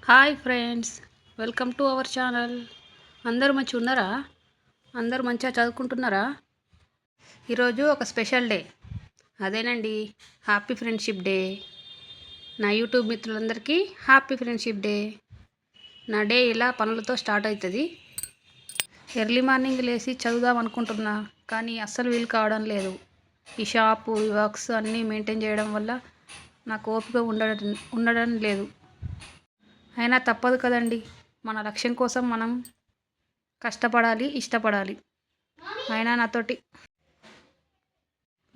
Hi friends, welcome to our channel. అందరూ మంచిగా ఉన్నారా? అందరూ మంచిగా చదువుకుంటున్నారా? ఈరోజు ఒక స్పెషల్ డే, అదేనండి హ్యాపీ ఫ్రెండ్షిప్ డే. నా యూట్యూబ్ మిత్రులందరికీ హ్యాపీ ఫ్రెండ్షిప్ డే. నా డే ఇలా పనులతో స్టార్ట్ అవుతుంది. ఎర్లీ మార్నింగ్ లేచి చదువుదాం అనుకుంటున్నా, కానీ అస్సలు వీలు కావడం లేదు. ఈ షాపు, ఈ వర్క్స్ అన్నీ మెయింటైన్ చేయడం వల్ల నాకు ఓపిక ఉండడం లేదు. అయినా తప్పదు కదండి, మన లక్ష్యం కోసం మనం కష్టపడాలి, ఇష్టపడాలి. అయినా నాతోటి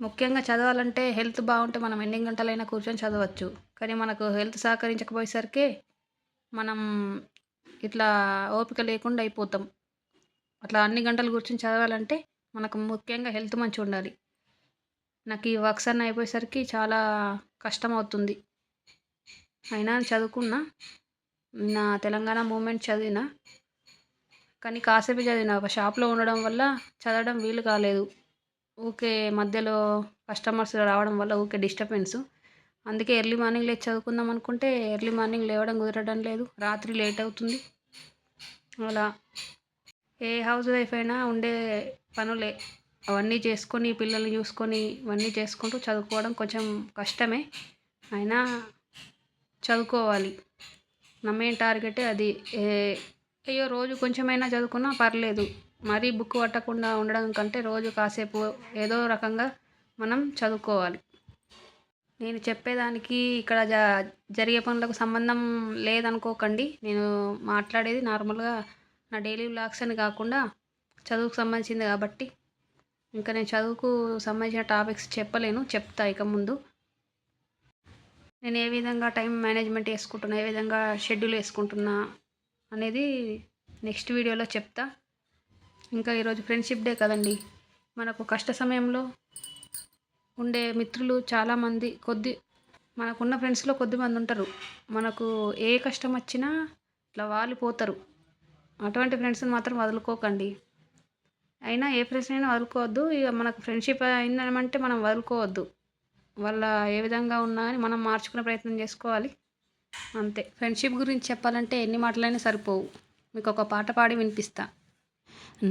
ముఖ్యంగా చదవాలంటే హెల్త్ బాగుంటే మనం ఎన్ని గంటలైనా కూర్చొని చదవచ్చు. కానీ మనకు హెల్త్ సహకరించకపోయేసరికి మనం ఇట్లా ఓపిక లేకుండా అయిపోతాం. అట్లా అన్ని గంటలు కూర్చొని చదవాలంటే మనకు ముఖ్యంగా హెల్త్ మంచిగా ఉండాలి. నాకు ఈ వర్క్స్ అన్నీ అయిపోయేసరికి చాలా కష్టం అవుతుంది. అయినా చదువుకున్నా, నా తెలంగాణ మూమెంట్ చదివిన, కానీ కాసేపు చదివిన. ఒక షాప్లో ఉండడం వల్ల చదవడం వీలు కాలేదు. ఊకే మధ్యలో కస్టమర్స్ రావడం వల్ల ఊకే డిస్టర్బెన్స్. అందుకే ఎర్లీ మార్నింగ్ లేచి చదువుకుందాం అనుకుంటే ఎర్లీ మార్నింగ్ లేవడం కుదరడం లేదు. రాత్రి లేట్ అవుతుంది. అలా ఏ హౌస్ వైఫ్ అయినా ఉండే పనులే. అవన్నీ చేసుకొని, పిల్లల్ని చూసుకొని, ఇవన్నీ చేసుకుంటూ చదువుకోవడం కొంచెం కష్టమే. అయినా చదువుకోవాలి. నా మెయిన్ టార్గెటే అది. అయ్యో రోజు కొంచెమైనా చదువుకున్నా పర్లేదు. మరీ బుక్ పట్టకుండా ఉండడం కంటే రోజు కాసేపు ఏదో రకంగా మనం చదువుకోవాలి. నేను చెప్పేదానికి ఇక్కడ జరిగే పనులకు సంబంధం లేదనుకోకండి. నేను మాట్లాడేది నార్మల్గా నా డైలీ వ్లాగ్స్ అని కాకుండా చదువుకు సంబంధించింది కాబట్టి, ఇంకా నేను చదువుకు సంబంధించిన టాపిక్స్ చెప్పలేను, చెప్తా ఇక ముందు. నేను ఏ విధంగా టైం మేనేజ్మెంట్ వేసుకుంటున్నా, ఏ విధంగా షెడ్యూల్ వేసుకుంటున్నా అనేది నెక్స్ట్ వీడియోలో చెప్తా. ఇంకా ఈరోజు ఫ్రెండ్షిప్ డే కదండి. మనకు కష్ట సమయంలో ఉండే మిత్రులు చాలామంది, మనకున్న ఫ్రెండ్స్లో కొద్దిమంది ఉంటారు. మనకు ఏ కష్టం వచ్చినా ఇట్లా వాలిపోతారు. అటువంటి ఫ్రెండ్స్ని మాత్రం వదులుకోకండి. అయినా ఏ ఫ్రెండ్స్ అయినా వదులుకోవద్దు. ఇక మనకు ఫ్రెండ్షిప్ అయిందనమంటే మనం వదులుకోవద్దు. వాళ్ళ ఏ విధంగా ఉన్నా అని మనం మార్చుకునే ప్రయత్నం చేసుకోవాలి, అంతే. ఫ్రెండ్షిప్ గురించి చెప్పాలంటే ఎన్ని మాటలైనా సరిపోవు. మీకు ఒక పాట పాడి వినిపిస్తా.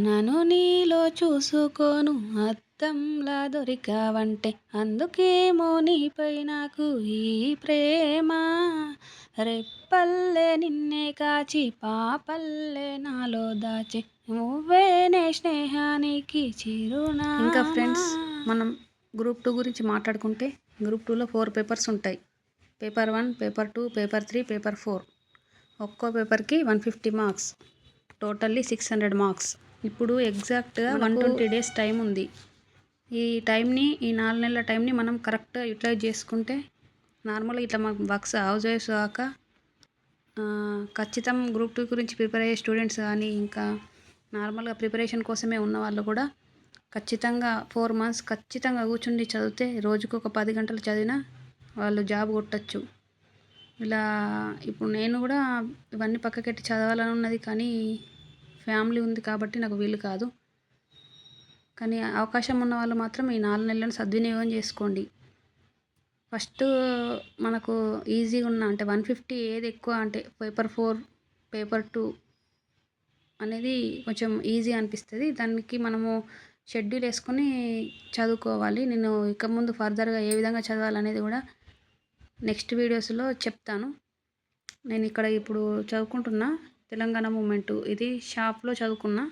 నన్ను నీలో చూసుకోను, అద్దంలా దొరికావంటే, అందుకేమో నీపై నాకు ఈ ప్రేమ. రెప్పల్లే నిన్నే కాచి, పాపల్లే నాలో దాచి, నువ్వేనే స్నేహానికి చిరునా. ఇంకా ఫ్రెండ్స్, మనం గ్రూప్ 2 గురించి మాట్లాడుకుంటే, గ్రూప్ 2లో 4 పేపర్స్ ఉంటాయి. Paper 1, paper 2, paper 3, paper 4. ఒక్కో పేపర్కి 150 మార్క్స్, టోటల్లీ 600 మార్క్స్. ఇప్పుడు ఎగ్జాక్ట్గా 120 డేస్ టైం ఉంది. ఈ టైంని, ఈ 4 నెలల టైంని మనం కరెక్ట్గా యూటిలైజ్ చేసుకుంటే, నార్మల్గా ఇట్లా మనం వర్క్స్ హౌస్ వైఫ్స్ కాక ఖచ్చితం గ్రూప్ 2 గురించి ప్రిపేర్ అయ్యే స్టూడెంట్స్ కానీ, ఇంకా నార్మల్గా ప్రిపరేషన్ కోసమే ఉన్న వాళ్ళు కూడా ఖచ్చితంగా 4 మంత్స్ ఖచ్చితంగా కూర్చుండి చదివితే, రోజుకు ఒక 10 గంటలు చదివినా వాళ్ళు జాబ్ కొట్టచ్చు. ఇలా ఇప్పుడు నేను కూడా ఇవన్నీ పక్కకెట్టి చదవాలని ఉన్నది, కానీ ఫ్యామిలీ ఉంది కాబట్టి నాకు వీలు కాదు. కానీ అవకాశం ఉన్న వాళ్ళు మాత్రం ఈ 4 నెలలను సద్వినియోగం చేసుకోండి. ఫస్ట్ మనకు ఈజీగా ఉన్న అంటే 150 ఏది ఎక్కువ అంటే పేపర్ 4, పేపర్ 2 అనేది కొంచెం ఈజీ అనిపిస్తుంది. దానికి మనము షెడ్యూల్ వేసుకొని చదువుకోవాలి. నేను ఇక ముందు ఫర్దర్గా ఏ విధంగా చదవాలనేది కూడా నెక్స్ట్ వీడియోస్లో చెప్తాను. నేను ఇక్కడ ఇప్పుడు చదువుకుంటున్నా తెలంగాణ మూమెంటు. ఇది షాప్లో చదువుకున్నా.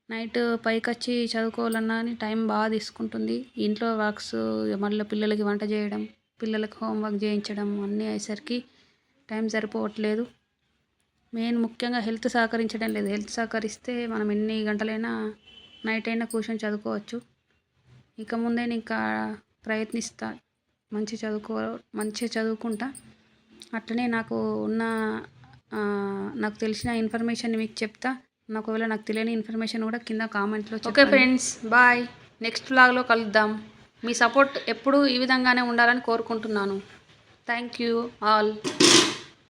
నైట్ పైకి వచ్చి చదువుకోవాలన్నా అని టైం బాగా తీసుకుంటుంది. ఇంట్లో వర్క్స్, మళ్ళీ పిల్లలకి వంట చేయడం, పిల్లలకి హోంవర్క్ చేయించడం అన్నీ అయ్యేసరికి టైం సరిపోవట్లేదు. మెయిన్ ముఖ్యంగా హెల్త్ సహకరించడం లేదు. హెల్త్ సహకరిస్తే మనం ఎన్ని గంటలైనా నైట్ అయినా కూర్చొని చదువుకోవచ్చు. ఇక ముందైనా ఇంకా ప్రయత్నిస్తా, మంచిగా చదువుకుంటా. అట్లనే నాకు తెలిసిన ఇన్ఫర్మేషన్ మీకు చెప్తా. ఒకవేళ నాకు తెలియని ఇన్ఫర్మేషన్ కూడా కింద కామెంట్లో చెప్పండి. Okay friends, bye. నెక్స్ట్ వ్లాగ్లో కలుద్దాం. మీ సపోర్ట్ ఎప్పుడూ ఈ విధంగానే ఉండాలని కోరుకుంటున్నాను. Thank you all.